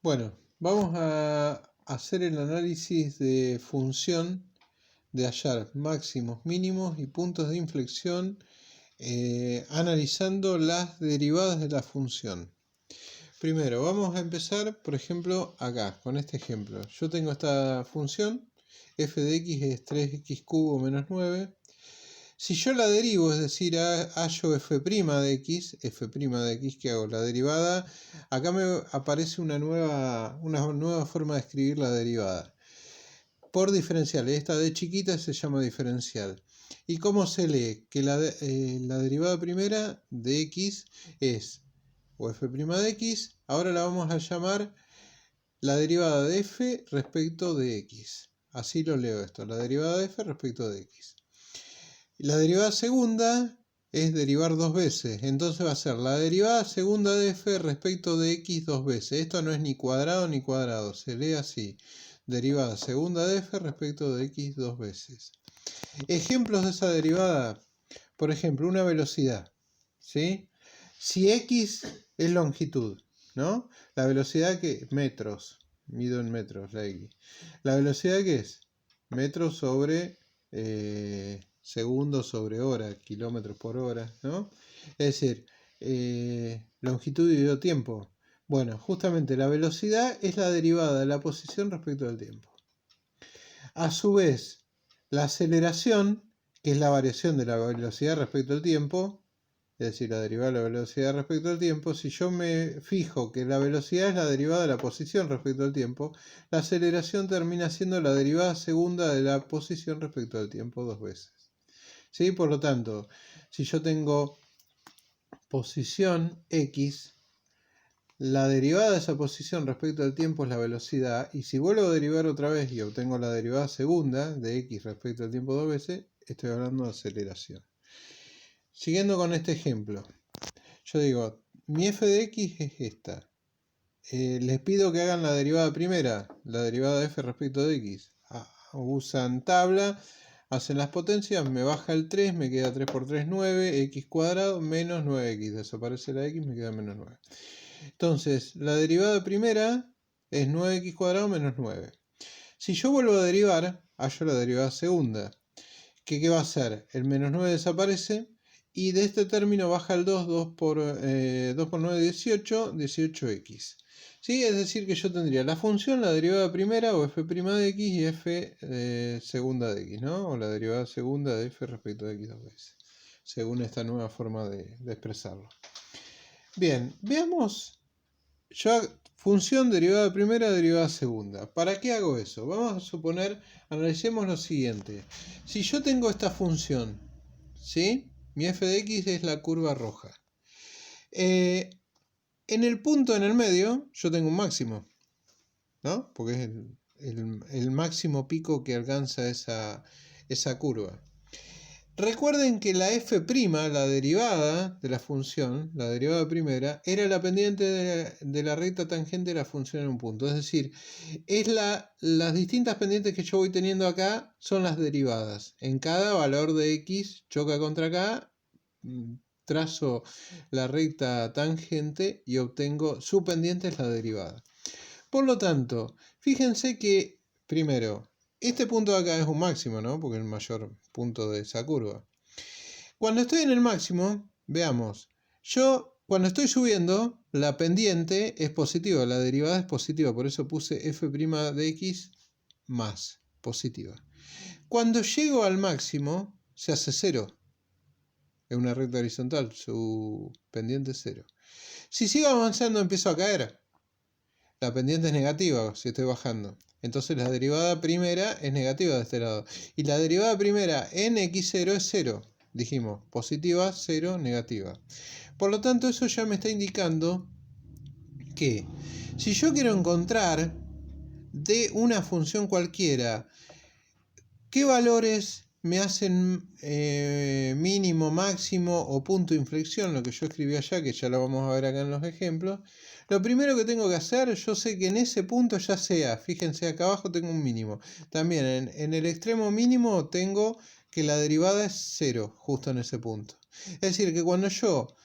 Bueno, vamos a hacer el análisis de función, de hallar máximos, mínimos y puntos de inflexión analizando las derivadas de la función. Primero, vamos a empezar, por ejemplo, acá, con este ejemplo. Yo tengo esta función, f de x es 3x cubo menos 9. Si yo la derivo, es decir, hallo f' de x, ¿qué hago? La derivada, acá me aparece una nueva forma de escribir la derivada. Por diferencial, esta de chiquita se llama diferencial. ¿Y cómo se lee? Que la derivada primera de x es, o f' de x, ahora la vamos a llamar la derivada de f respecto de x. Así lo leo esto, la derivada de f respecto de x. La derivada segunda es derivar dos veces, entonces va a ser la derivada segunda de f respecto de x dos veces. Esto no es ni cuadrado ni cuadrado, se lee así. Derivada segunda de f respecto de x dos veces. Ejemplos de esa derivada, por ejemplo, una velocidad, ¿sí? Si x es longitud, ¿no? La velocidad que metros, mido en metros la x. La velocidad que es metros sobre segundos sobre hora, kilómetros por hora, ¿no? Es decir, longitud dividido tiempo. Bueno, justamente la velocidad es la derivada de la posición respecto al tiempo. A su vez, la aceleración, que es la variación de la velocidad respecto al tiempo, es decir, la derivada de la velocidad respecto al tiempo, si yo me fijo que la velocidad es la derivada de la posición respecto al tiempo, la aceleración termina siendo la derivada segunda de la posición respecto al tiempo dos veces. ¿Sí? Por lo tanto, si yo tengo posición x, la derivada de esa posición respecto al tiempo es la velocidad, y si vuelvo a derivar otra vez y obtengo la derivada segunda de x respecto al tiempo dos veces, estoy hablando de aceleración. Siguiendo con este ejemplo, yo digo, mi f de x es esta. Les pido que hagan la derivada primera, la derivada de f respecto de x. Usan tabla, hacen las potencias, me baja el 3, me queda 3 por 3, 9, x cuadrado menos 9x. Desaparece la x, me queda menos 9. Entonces, la derivada primera es 9x cuadrado menos 9. Si yo vuelvo a derivar, hallo la derivada segunda. ¿Qué va a hacer? El menos 9 desaparece y de este término baja el 2, 2 por 9, 18, 18x. ¿Sí? Es decir, que yo tendría la función, la derivada primera o f' de x y f segunda de x, ¿no? O la derivada segunda de f respecto de x dos veces, según esta nueva forma de expresarlo. Bien, veamos, función derivada primera, derivada segunda. ¿Para qué hago eso? Vamos a suponer, analicemos lo siguiente. Si yo tengo esta función, ¿sí? Mi f de x es la curva roja. En el punto en el medio yo tengo un máximo, ¿no? Porque es el máximo pico que alcanza esa curva. Recuerden que la f', la derivada de la función, la derivada primera, era la pendiente de la recta tangente de la función en un punto. Es decir, las distintas pendientes que yo voy teniendo acá son las derivadas. En cada valor de x choca contra acá, trazo la recta tangente y obtengo su pendiente es la derivada. Por lo tanto, fíjense que, primero, este punto de acá es un máximo, ¿no? Porque es el mayor punto de esa curva. Cuando estoy en el máximo, veamos, yo cuando estoy subiendo, la pendiente es positiva, la derivada es positiva, por eso puse f' de x más, positiva. Cuando llego al máximo, se hace 0. Es una recta horizontal, su pendiente es 0. Si sigo avanzando, empiezo a caer. La pendiente es negativa si estoy bajando. Entonces la derivada primera es negativa de este lado. Y la derivada primera en x0 es 0. Dijimos, positiva, 0, negativa. Por lo tanto, eso ya me está indicando que si yo quiero encontrar de una función cualquiera qué valores me hacen mínimo, máximo o punto de inflexión, lo que yo escribí allá, que ya lo vamos a ver acá en los ejemplos, lo primero que tengo que hacer, yo sé que en ese punto ya sea, fíjense acá abajo tengo un mínimo, también en el extremo mínimo tengo que la derivada es 0, justo en ese punto. Es decir, que cuando yo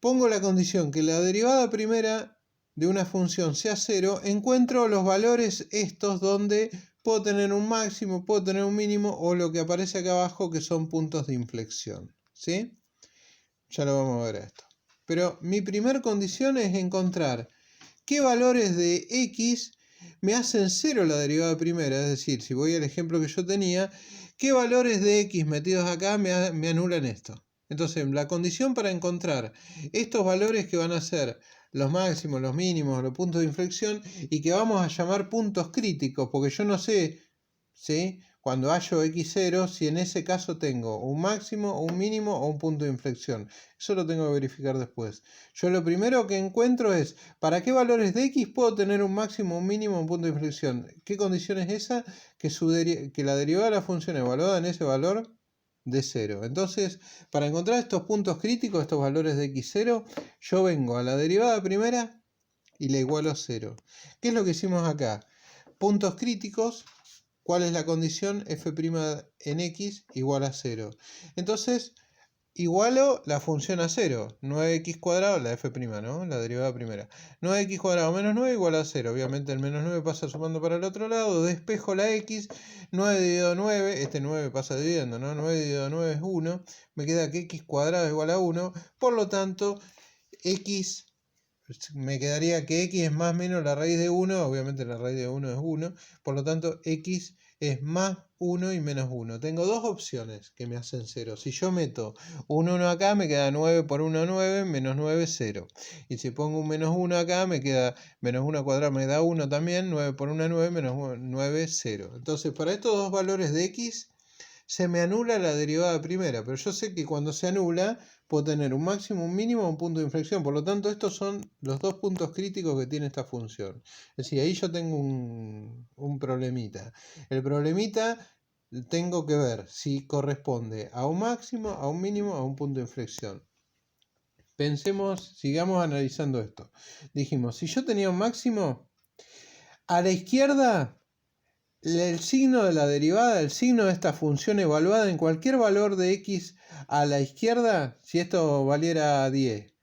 pongo la condición que la derivada primera de una función sea 0, encuentro los valores estos donde puedo tener un máximo, puedo tener un mínimo o lo que aparece acá abajo que son puntos de inflexión. ¿Sí? Ya lo vamos a ver esto. Pero mi primer condición es encontrar qué valores de x me hacen 0 la derivada primera. Es decir, si voy al ejemplo que yo tenía, qué valores de x metidos acá me anulan esto. Entonces, la condición para encontrar estos valores que van a ser los máximos, los mínimos, los puntos de inflexión y que vamos a llamar puntos críticos, porque yo no sé, ¿sí?, cuando hallo x0, si en ese caso tengo un máximo, un mínimo o un punto de inflexión. Eso lo tengo que verificar después. Yo lo primero que encuentro es, ¿para qué valores de x puedo tener un máximo, un mínimo o un punto de inflexión? ¿Qué condición es esa? Que la derivada de la función evaluada en ese valor de 0. Entonces, para encontrar estos puntos críticos, estos valores de x0, yo vengo a la derivada primera y la igualo a 0. ¿Qué es lo que hicimos acá? Puntos críticos. ¿Cuál es la condición? F' en x igual a 0. Entonces, igualo la función a 0. 9x cuadrado, la f', ¿no? La derivada primera. 9x cuadrado menos 9 igual a 0. Obviamente el menos 9 pasa sumando para el otro lado. Despejo la x. 9 dividido 9. Este 9 pasa dividiendo, ¿no? 9 dividido 9 es 1. Me queda que x cuadrado es igual a 1. Por lo tanto, x... me quedaría que x es más o menos la raíz de 1, obviamente la raíz de 1 es 1, por lo tanto x es más 1 y menos 1. Tengo dos opciones que me hacen 0. Si yo meto un 1 acá, me queda 9 por 1, 9, menos 9, 0. Y si pongo un menos 1 acá, me queda menos 1 cuadrado, me da 1 también, 9 por 1, 9, menos 9, 0. Entonces, para estos dos valores de x, se me anula la derivada primera, pero yo sé que cuando se anula puedo tener un máximo, un mínimo, un punto de inflexión. Por lo tanto, estos son los dos puntos críticos que tiene esta función. Es decir, ahí yo tengo un problemita. El problemita tengo que ver si corresponde a un máximo, a un mínimo, a un punto de inflexión. Pensemos, sigamos analizando esto. Dijimos, si yo tenía un máximo, a la izquierda el signo de la derivada, el signo de esta función evaluada en cualquier valor de x a la izquierda, si esto valiera 10.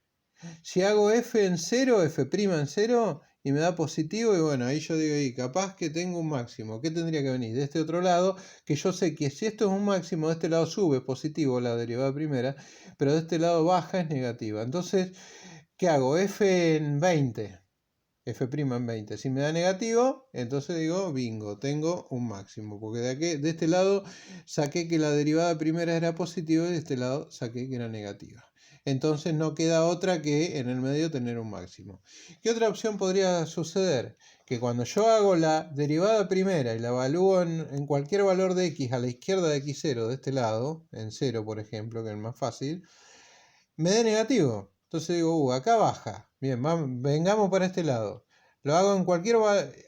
Si hago f en 0, f' en 0, y me da positivo, y bueno, ahí yo digo, ahí, capaz que tengo un máximo. ¿Qué tendría que venir? De este otro lado, que yo sé que si esto es un máximo, de este lado sube, positivo la derivada primera, pero de este lado baja, es negativa. Entonces, ¿qué hago? F en 20. F' en 20. Si me da negativo, entonces digo, bingo, tengo un máximo. Porque de este lado saqué que la derivada primera era positiva y de este lado saqué que era negativa. Entonces no queda otra que en el medio tener un máximo. ¿Qué otra opción podría suceder? Que cuando yo hago la derivada primera y la evalúo en cualquier valor de x a la izquierda de x0, de este lado, en 0 por ejemplo, que es el más fácil, me dé negativo. Entonces digo, acá baja. Bien, vengamos para este lado. Lo hago en cualquier,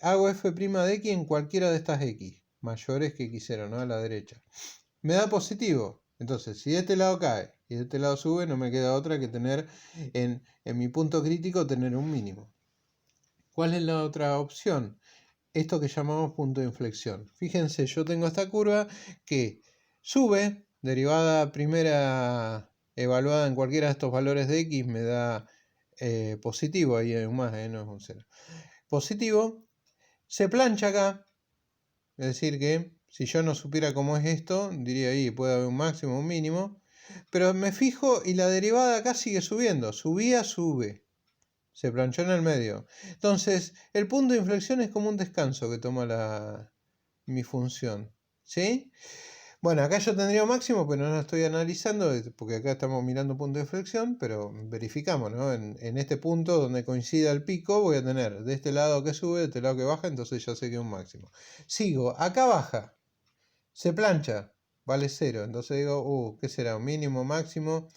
hago f' de x en cualquiera de estas x, mayores que x0, ¿no? A la derecha. Me da positivo. Entonces, si de este lado cae y de este lado sube, no me queda otra que tener, en mi punto crítico, tener un mínimo. ¿Cuál es la otra opción? Esto que llamamos punto de inflexión. Fíjense, yo tengo esta curva que sube, derivada primera evaluada en cualquiera de estos valores de x me da positivo, ahí hay un más, no es un 0. Positivo, se plancha acá, es decir que si yo no supiera cómo es esto, diría ahí puede haber un máximo, un mínimo, pero me fijo y la derivada acá sigue subiendo, subía, sube, se planchó en el medio. Entonces, el punto de inflexión es como un descanso que toma mi función, ¿sí? Bueno, acá yo tendría un máximo, pero no lo estoy analizando, porque acá estamos mirando punto de inflexión, pero verificamos, ¿no? En este punto donde coincida el pico, voy a tener de este lado que sube, de este lado que baja, entonces ya sé que es un máximo. Sigo, acá baja, se plancha, vale 0, entonces digo, ¿qué será? ¿Un mínimo, máximo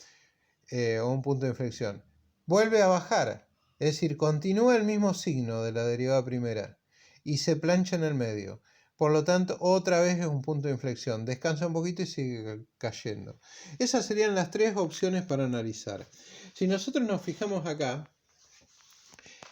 o un punto de inflexión? Vuelve a bajar, es decir, continúa el mismo signo de la derivada primera y se plancha en el medio. Por lo tanto, otra vez es un punto de inflexión. Descansa un poquito y sigue cayendo. Esas serían las tres opciones para analizar. Si nosotros nos fijamos acá,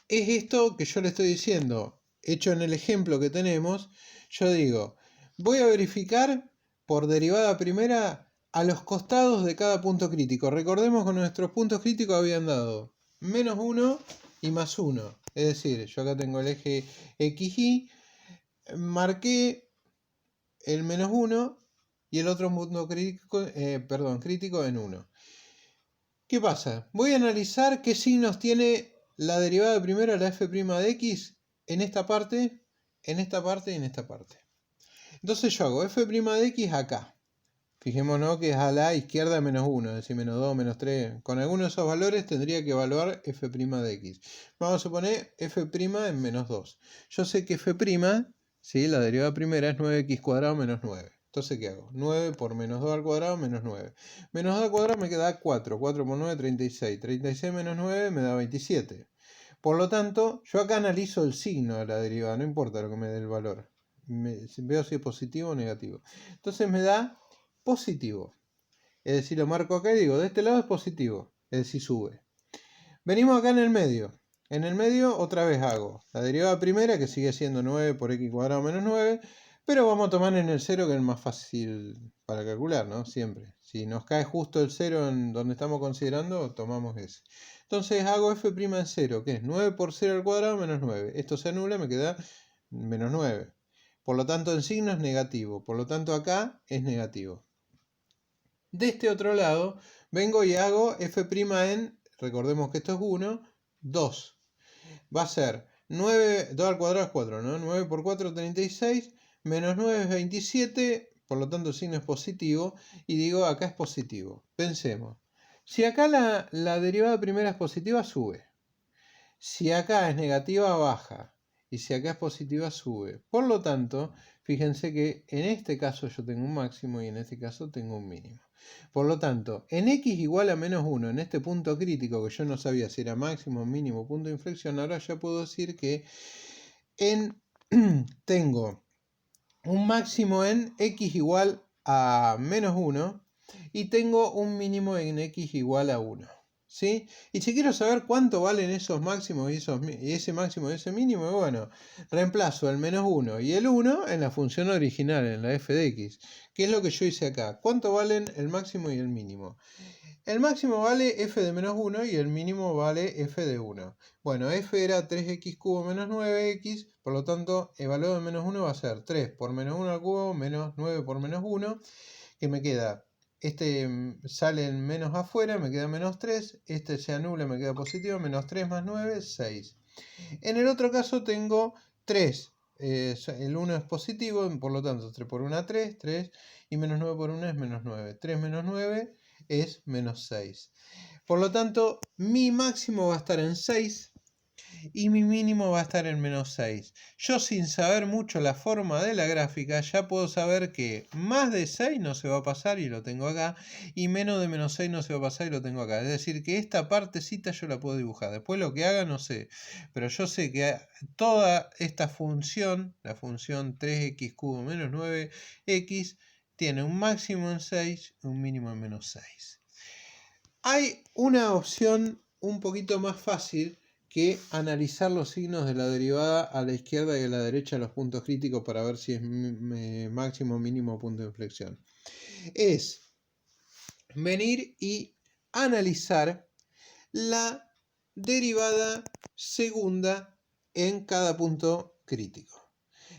es esto que yo le estoy diciendo. Hecho en el ejemplo que tenemos, yo digo, voy a verificar por derivada primera a los costados de cada punto crítico. Recordemos que nuestros puntos críticos habían dado menos 1 y más 1. Es decir, yo acá tengo el eje XY, marqué el menos 1 y el otro punto crítico en 1. ¿Qué pasa? Voy a analizar qué signos tiene la derivada primera, la f' de x, en esta parte, en esta parte y en esta parte. Entonces yo hago f' de x acá. Fijémonos que es a la izquierda menos 1, es decir, menos 2, menos 3. Con alguno de esos valores tendría que evaluar f' de x. Vamos a suponer f' en menos 2. Yo sé que f', ¿sí? La derivada primera es 9x cuadrado menos 9. Entonces, ¿qué hago? 9 por menos 2 al cuadrado menos 9. Menos 2 al cuadrado me queda 4. 4 por 9, 36. 36 menos 9 me da 27. Por lo tanto, yo acá analizo el signo de la derivada, no importa lo que me dé el valor. Veo si es positivo o negativo. Entonces me da positivo. Es decir, lo marco acá y digo, de este lado es positivo. Es decir, sube. Venimos acá en el medio. En el medio otra vez hago la derivada primera, que sigue siendo 9 por x cuadrado menos 9, pero vamos a tomar en el 0, que es el más fácil para calcular, ¿no? Siempre. Si nos cae justo el 0 en donde estamos considerando, tomamos ese. Entonces hago f' en 0, que es 9 por 0 al cuadrado menos 9. Esto se anula, me queda menos 9. Por lo tanto, en signo es negativo. Por lo tanto, acá es negativo. De este otro lado, vengo y hago f' en, recordemos que esto es 1, 2. Va a ser 9, 2 al cuadrado es 4, ¿no? 9 por 4, 36, menos 9 es 27, por lo tanto el signo es positivo, y digo acá es positivo. Pensemos, si acá la derivada primera es positiva, sube. Si acá es negativa, baja. Y si acá es positiva, sube. Por lo tanto, fíjense que en este caso yo tengo un máximo y en este caso tengo un mínimo. Por lo tanto, en x igual a menos 1, en este punto crítico que yo no sabía si era máximo, mínimo, punto de inflexión, ahora ya puedo decir que tengo un máximo en x igual a menos 1 y tengo un mínimo en x igual a 1. ¿Sí? Y si quiero saber cuánto valen esos máximos y ese máximo y ese mínimo, bueno, reemplazo el menos 1 y el 1 en la función original, en la f de x, que es lo que yo hice acá. ¿Cuánto valen el máximo y el mínimo? El máximo vale f de menos 1 y el mínimo vale f de 1. Bueno, f era 3x cubo menos 9x, por lo tanto, el valor de menos 1 va a ser 3 por menos 1 al cubo menos 9 por menos 1, que me queda, este sale en menos afuera, me queda menos 3, este se anula, me queda positivo, menos 3 más 9, 6. En el otro caso tengo 3, el 1 es positivo, por lo tanto 3 por 1 3, 3, y menos 9 por 1 es menos 9. 3 menos 9 es menos 6. Por lo tanto, mi máximo va a estar en 6 y mi mínimo va a estar en menos 6. Yo, sin saber mucho la forma de la gráfica, ya puedo saber que más de 6 no se va a pasar y lo tengo acá, y menos de menos 6 no se va a pasar y lo tengo acá. Es decir, que esta partecita yo la puedo dibujar. Después lo que haga no sé, pero yo sé que toda esta función, la función 3x cubo menos 9x, tiene un máximo en 6 y un mínimo en menos 6. Hay una opción un poquito más fácil que analizar los signos de la derivada a la izquierda y a la derecha de los puntos críticos para ver si es máximo, mínimo, punto de inflexión. Es venir y analizar la derivada segunda en cada punto crítico.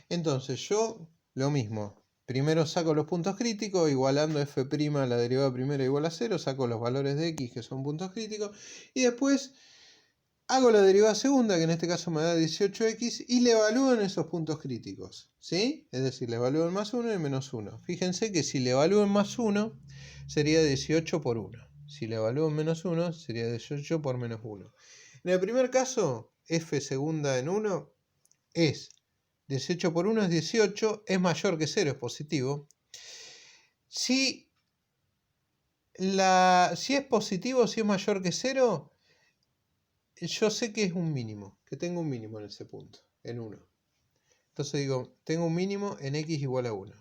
Entonces yo lo mismo. Primero saco los puntos críticos, igualando f' a la derivada primera igual a 0, saco los valores de x que son puntos críticos, y después hago la derivada segunda, que en este caso me da 18x, y le evalúo en esos puntos críticos, ¿sí? Es decir, le evalúo en más 1 y menos 1. Fíjense que si le evalúo en más 1, sería 18 por 1. Si le evalúo en menos 1, sería 18 por menos 1. En el primer caso, f segunda en 1 es 18 por 1 es 18, es mayor que 0, es positivo. Si es positivo, si es mayor que 0, yo sé que es un mínimo, que tengo un mínimo en ese punto, en 1. Entonces digo, tengo un mínimo en x igual a 1.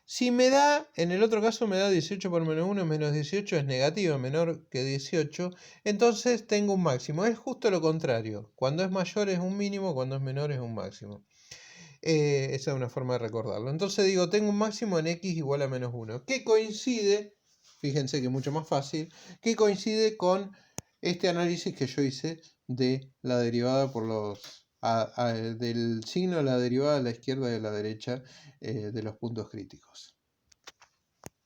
Si me da, en el otro caso me da 18 por menos 1, menos 18 es negativo, menor que 18, entonces tengo un máximo. Es justo lo contrario, cuando es mayor es un mínimo, cuando es menor es un máximo. Esa es una forma de recordarlo. Entonces digo, tengo un máximo en x igual a menos 1, que coincide, fíjense que es mucho más fácil, que coincide con este análisis que yo hice de la derivada por del signo de la derivada a la izquierda y a la derecha de los puntos críticos.